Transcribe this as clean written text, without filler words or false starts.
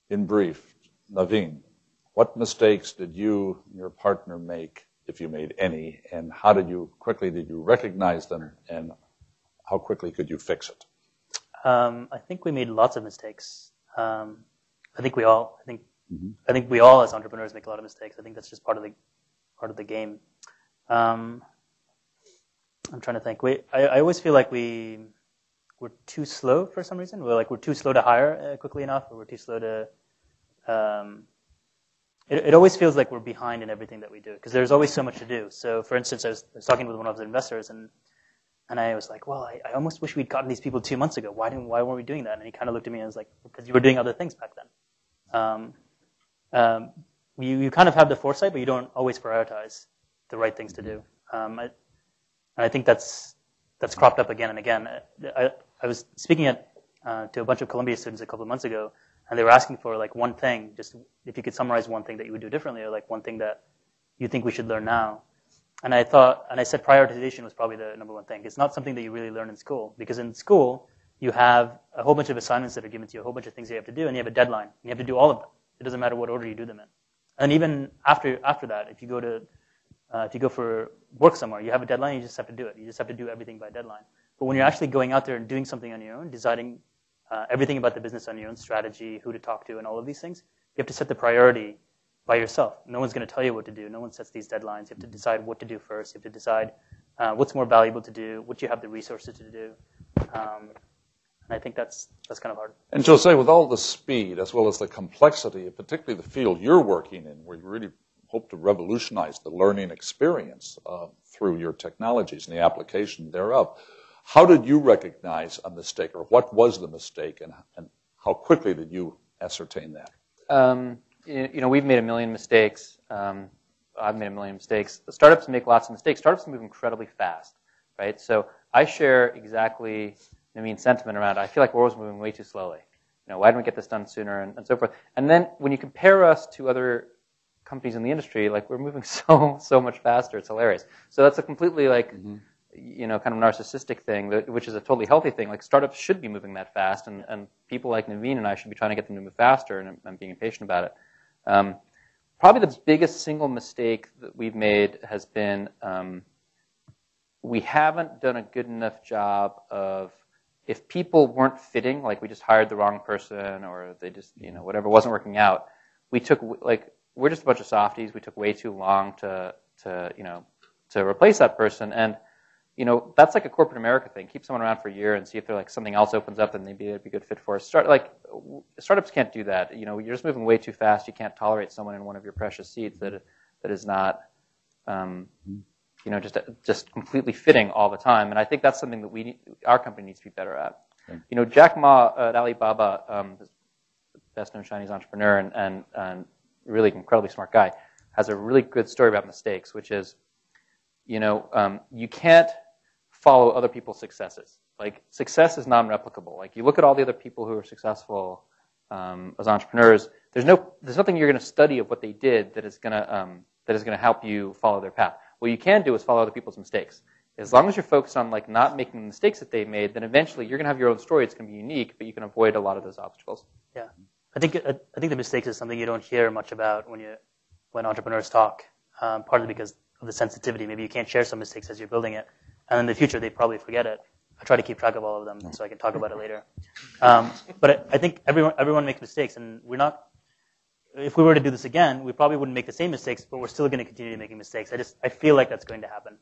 In brief, Naveen, what mistakes did you and your partner make, if you made any, and how quickly did you recognize them, and how quickly could you fix it? I think we made lots of mistakes. I think we all as entrepreneurs make a lot of mistakes. I think that's just part of the game. I'm trying to think. I always feel like we're too slow for some reason. We're too slow to hire quickly enough, or we're too slow to. It always feels like we're behind in everything that we do because there's always so much to do. So, for instance, I was talking with one of the investors, and I was like, well, I almost wish we'd gotten these people 2 months ago. Why weren't we doing that? And he kind of looked at me and was like, because you were doing other things back then. You kind of have the foresight, but you don't always prioritize the right things to do. And I think that's cropped up again and again. I was speaking to a bunch of Columbia students a couple of months ago, and they were asking for one thing, just if you could summarize one thing that you would do differently, or one thing that you think we should learn now. And I said prioritization was probably the number one thing. It's not something that you really learn in school, because in school you have a whole bunch of assignments that are given to you, a whole bunch of things you have to do, and you have a deadline. And you have to do all of them. It doesn't matter what order you do them in. And even after that, if you go for work somewhere, you have a deadline. You just have to do it. You just have to do everything by deadline. But when you're actually going out there and doing something on your own, deciding everything about the business on your own, strategy, who to talk to, and all of these things, you have to set the priority by yourself. No one's going to tell you what to do. No one sets these deadlines. You have to decide what to do first. You have to decide what's more valuable to do, what you have the resources to do. And I think that's kind of hard. And Jose, with all the speed as well as the complexity, particularly the field you're working in, where you really hope to revolutionize the learning experience through your technologies and the application thereof, how did you recognize a mistake, or what was the mistake, and how quickly did you ascertain that? We've made a million mistakes. I've made a million mistakes. The startups make lots of mistakes. Startups move incredibly fast, right? So I share exactly Naveen's sentiment around, I feel like we're always moving way too slowly. Why don't we get this done sooner, and so forth. And then when you compare us to other companies in the industry, we're moving so much faster. It's hilarious. So that's a completely kind of narcissistic thing, which is a totally healthy thing. Startups should be moving that fast, and people like Naveen and I should be trying to get them to move faster, and I'm being impatient about it. Probably the biggest single mistake that we've made has been we haven't done a good enough job of, if people weren't fitting, we just hired the wrong person, or they just, whatever wasn't working out, we took, we're just a bunch of softies. We took way too long to replace that person. And, that's like a corporate America thing. Keep someone around for a year and see if something else opens up and maybe they'd be a good fit for us. Startups can't do that. You're just moving way too fast. You can't tolerate someone in one of your precious seats that is not, just completely fitting all the time. And I think that's something that our company needs to be better at. Okay. Jack Ma at Alibaba, best known Chinese entrepreneur and really incredibly smart guy, has a really good story about mistakes, which is, you can't follow other people's successes. Success is non-replicable. You look at all the other people who are successful as entrepreneurs. There's nothing you're going to study of what they did that is going to help you follow their path. What you can do is follow other people's mistakes. As long as you're focused on not making the mistakes that they've made, then eventually you're going to have your own story. It's going to be unique, but you can avoid a lot of those obstacles. Yeah, I think the mistakes is something you don't hear much about when entrepreneurs talk. Partly because of the sensitivity. Maybe you can't share some mistakes as you're building it, and in the future they probably forget it. I try to keep track of all of them so I can talk about it later. But I think everyone makes mistakes, and we're not. If we were to do this again, we probably wouldn't make the same mistakes, but we're still going to continue making mistakes. I feel like that's going to happen.